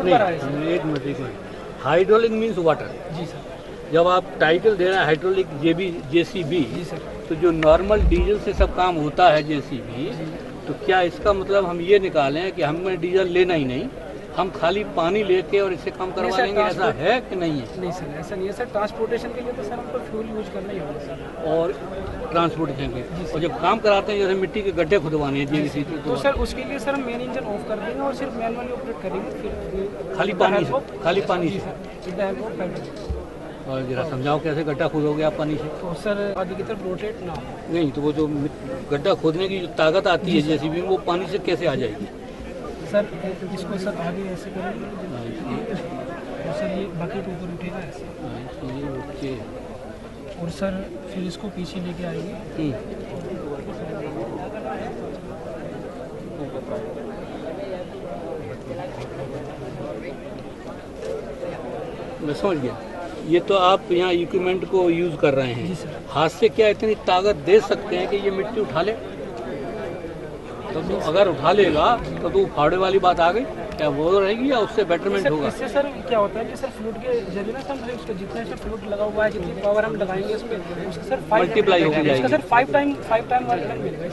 नहीं, एक मिनट एक मिनट। Hydraulic means water. जी सर। जब आप टाइटल दे रहे हैं हाइड्रोलिक जेसीबी, जी सर। तो जो नॉर्मल डीजल से सब काम होता है जेसीबी, तो क्या इसका मतलब हम ये निकालें कि हमें डीजल लेना ही नहीं, हम खाली पानी लेके और इससे काम करवा लेंगे, ऐसा है कि नहीं है? नहीं सर, ऐसा नहीं है सर। ट्रांसपोर्टेशन के लिए तो सर हमको फ्यूल यूज करना ही होगा सर। और ट्रांसपोर्टेशन के, और जब काम कराते हैं जैसे मिट्टी के गड्ढे खुदवाने हैं जेसीबी, तो सर उसके लिए सर हम मेन इंजन ऑफ कर देंगे और सिर्फ मैनुअली ऑपरेट करेंगे, फिर खाली पानी से, खाली पानी से। और जरा समझाओ कैसे गड्ढा खोदोगे आप पानी से? तो सर आगे की तरफ रोटेट ना हो। नहीं, तो वो जो गड्ढा खोदने की जो ताकत आती है जेसीबी में, वो पानी से कैसे आ जाएगी? सर इसको सर आगे ऐसे करेंगे और सर ये बकेट ऊपर उठेगा ऐसे, और सर फिर इसको पीछे लेके आएंगे। मैं समझ गया। ये तो आप यहाँ इक्विपमेंट को यूज़ कर रहे हैं, हाथ से क्या इतनी ताकत दे सकते हैं कि ये मिट्टी उठा ले? तो अगर उठा लेगा तो फाड़े वाली बात आ गई, क्या वो रहेगी या उससे बेटरमेंट होगा? इससे सर क्या होता है कि सर फ्लूइड के जरिए ना सर उसका जितना सर फ्लूइड लगा हुआ है, जितनी पावर हम लगाएंगे उस पर, उसका सर मल्टीप्लाई हो जाएगी। इसका सर 5 टाइम वर्क डन मिलेगा।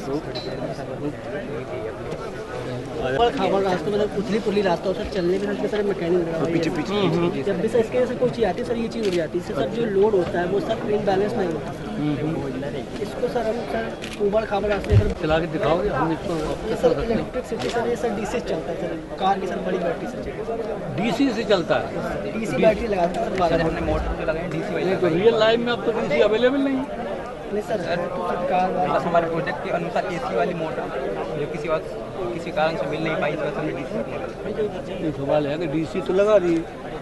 खाबर रास्ते में उथली पुथली रास्ता होता है, चलने में सर मैकेनिक जब भी सर इसके सर कोई चीज़ आती है सर, ये चीज़ हो जाती है। इससे सर जो लोड होता है वो सर इनबैलेंस नहीं होता सर। इसको सर हम सर ऊबड़ खाबड़ रास्ते सर चला के दिखाओगे हम इसको? ये सर इलेक्ट्रिसिटी सर, ये सर डीसी से चलता है सर, कार की सर बड़ी बैटरी से चलता है। डीसी से चलता है? डीसी बैटरी लगा दी सर, 12 हमने मोटर पे लगाए डीसी वाली। तो रियल लाइफ में अब तो डीसी अवेलेबल नहीं है। नहीं सर, तो सर कार हमारे प्रोजेक्ट के अनुसार एसी वाली मोटर जो किसी कारण से मिल नहीं पाई, तो हमने डीसी। ये सवाल है कि डीसी तो लगा दी,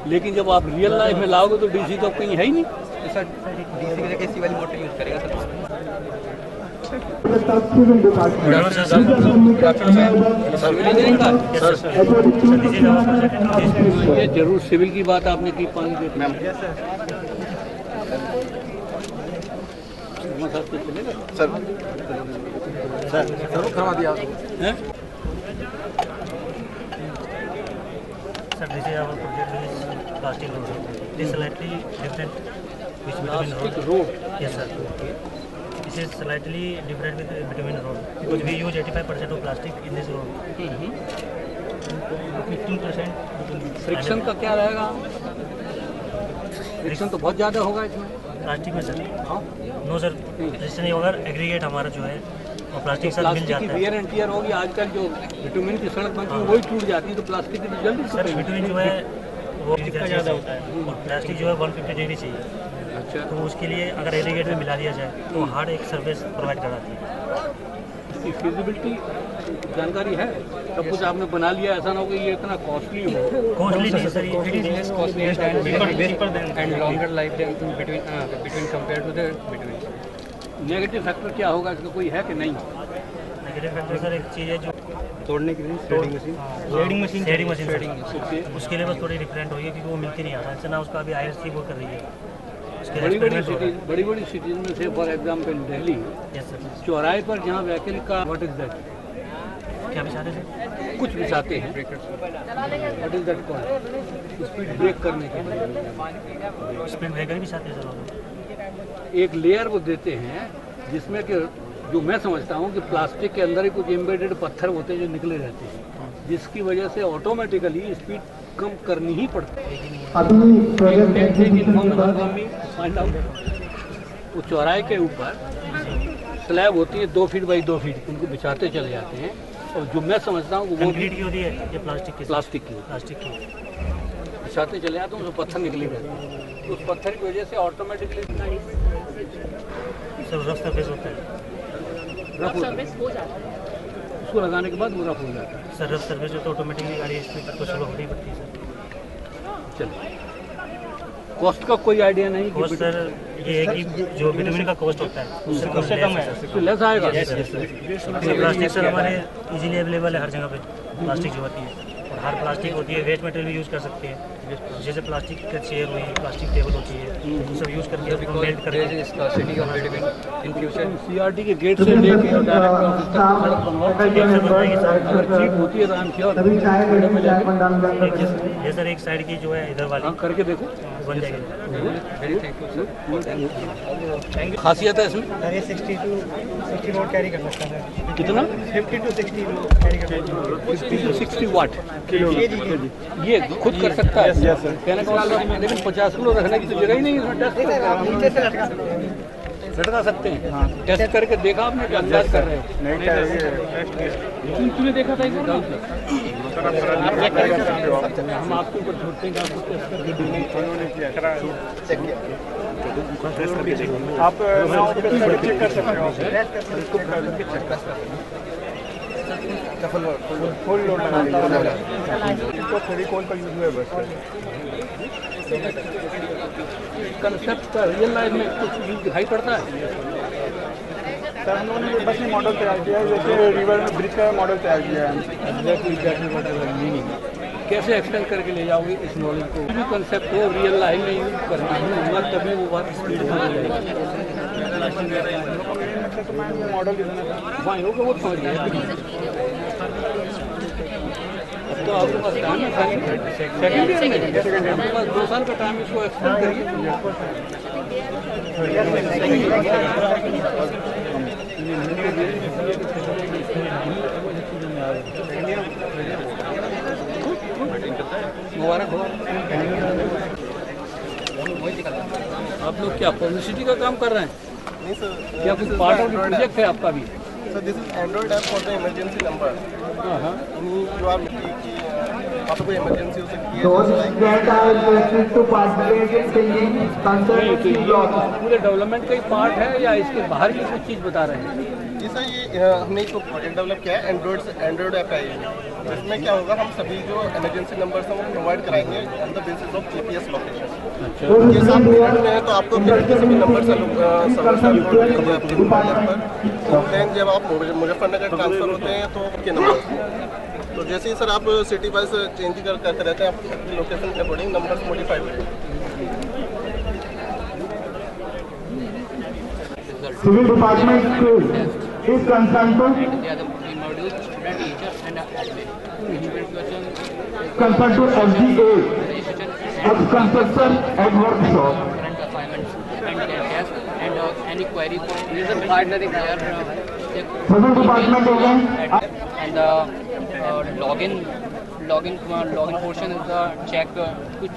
लेकिन जब आप रियल लाइफ में लाओगे तो डीसी तो कहीं है ही नहीं। तो सर डीसी की जगह एसी वाली मोटर यूज़ करेगा सर। ये जरूर सिविल की बात आपने की, पानी के सर करवा दिया हैं? Sir, this is our project is plastic road. This is slightly different which between road. Road? Yes, sir. This is slightly different with between road because we use 85% of plastic in this road. 15%. Friction का क्या रहेगा? Friction तो बहुत ज़्यादा होगा इसमें। Plastic में sir? हाँ, नो सर, फ्रिक्शन नहीं होगा। एग्रीगेट हमारा जो है और प्लास्टिक सर मिल प्लास्टिक की जाता है। वियर एंड टियर होगी। आजकल जो विटामिन की सड़क बनती है वही टूट जाती है, तो प्लास्टिक की तो जल्दी सर बिटवीन जो है वो ज़्यादा होता है और प्लास्टिक जो है 150 डिग्री चाहिए। अच्छा, तो उसके लिए अगर एग्रीगेट में मिला दिया जाए तो हार्ड एक सर्विस प्रोवाइड कराती है। इसकी फिजिबिलिटी जानकारी है? सब कुछ आपने बना लिया, ऐसा ना हो कि ये इतना कॉस्टली हो। कॉस्टली नहीं सर, ये less costliest and longer life between compared to the between. Negative factor क्या होगा इसका, कोई है कि नहीं? नेगेटिव फैक्टर सर एक चीज़ है जो तोड़ने के लिए शेडिंग मशीन शेडिंग मशीन उसके लिए बस थोड़ी डिफरेंट हुई है क्योंकि वो मिलती नहीं आता है ना। उसका अभी IRC वो कर रही है, उसके बड़ी experiment हो रहा है। बड़ी सिटीज में से for example Delhi Yes, sir. चौराहे पर जहाँ व्हीकल का व्हाट इज दैट, क्या बिछाते थे? कुछ बिछाते हैं, what is that called, speed break करने के लिए स्पीड ब्रेकर भी बिछाते हैं सर वो लोग। एक लेयर वो देते हैं जिसमें कि जो मैं समझता हूँ कि प्लास्टिक के अंदर ही कुछ एम्बेडेड पत्थर होते हैं जो निकले रहते हैं, जिसकी वजह से ऑटोमेटिकली स्पीड कम करनी ही पड़ती है। वो चौराहे के ऊपर स्लैब होती है 2 फीट बाई 2 फीट, उनको बिछाते चले जाते हैं। और जो मैं समझता हूँ वो कंक्रीट की होती है ये प्लास्टिक की प्लास्टिक की बिछाते चले जाते हैं, उसमें पत्थर निकले रहते हैं, तो उस पत्थर की वजह से ऑटोमेटिकली सर रफ सरफेस होता है। उसको लगाने के बाद वो रफ हो जाता है। सर रफ सर्विस तो ऑटोमेटिकली गाड़ी स्पीड तक तो स्लो होनी पड़ती है सर। चलिए, कॉस्ट का कोई आइडिया नहीं? कॉस्ट सर ये है कि जो बिटुमिन का कॉस्ट होता है उससे कम है। तो लेस आएगा। प्लास्टिक सर हमारे इजीली अवेलेबल है हर जगह पे। प्लास्टिक जो होती है और हर प्लास्टिक होती है, वेस्ट मटेरियल भी यूज़ कर सकते हैं। जैसे प्लास्टिक का चेयर हुई, प्लास्टिक टेबल होती है, वो सब यूज़ करके उसको मेल्ट करके scarcity of between in future. CRT के गेट से लेके डायरेक्ट ऑफिस तक सड़क बनवाओ। अगर चीप होती है तो आई एम श्योर ये सर एक साइड की जो है इधर वाली करके देखो बन जाएगी। Very thankful, sir. खासियत है इसमें सर ये 60 to 60 वोट कैरी कर सकता है। कितना 50 to 60 कैरी कर सकता है। 50 to 60 वाट ये खुद कर सकता है। कहने का मतलब लेकिन 50 किलो रखने की तो जगह ही नहीं है। नीचे से लटका लटका सकते हैं। टेस्ट करके देखा आपने कि अंदाज कर रहे हो? तूने देखा था इधर? हम आपके ऊपर छोड़ते हैं कि आपको टेस्ट करके आप चेक कर सकते हो। फुल लोड तो फेविकॉल का यूज हुआ है बस। कंसेप्ट का रियल लाइफ में कुछ दिखाई पड़ता है। सर हम लोगों ने बस में मॉडल तैयार किया है, जैसे रिवर में ब्रिज का मॉडल तैयार किया है। कैसे एक्सटेंड करके ले जाओगे इस नॉलेज को? भी कंसेप्ट हो रियल लाइफ में यूज करना होगा तभी वो बात स्पीड में मिलेगी। मॉडल वहाँ होगा वो समझ गया। अब तो आपके पास टाइम है सेकेंड ईयर में, आपके पास 2 साल का टाइम, इसको एक्सटेंड करिए। मुबारक हो। आप लोग क्या पब्लिसिटी का काम कर रहे हैं? नहीं सर, क्या कुछ पार्ट ऑफ प्रोजेक्ट है आपका भी? Sir this is Android app for the emergency number. जो आप आपको कोई इमरजेंसी हो सकती है पूरे डेवलपमेंट का ही पार्ट है या इसके बाहर की कुछ चीज़ बता रहे हैं? जी सर, ये हमने एक प्रोजेक्ट डेवलप किया है, एंड्रॉइड ऐप है ये। इसमें क्या होगा, हम सभी जो इमरजेंसी नंबर्स हैं वो प्रोवाइड कराएंगे on the basis of GPS location. ये साथ मिनट में है तो आपको किसी भी नंबर से अपने मोबाइल पर, तो देन जब आप मुजफ्फरनगर ट्रांसफर होते हैं तो आपके नंबर, तो जैसे ही सर आप सिटी वाइज चेंज करते रहते हैं, आप अपनी लोकेशन के अकॉर्डिंग नंबर मॉडिफाई होते हैं। Civil Department School is concerned to Modules, student, teacher, and admin. concerned to FGA, construction and workshop. Current assignments and tasks and any query for user partner there. Civil Department again. And login portion is the check to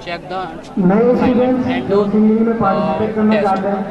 check the नए students and जो singing में participate करना चाहते हैं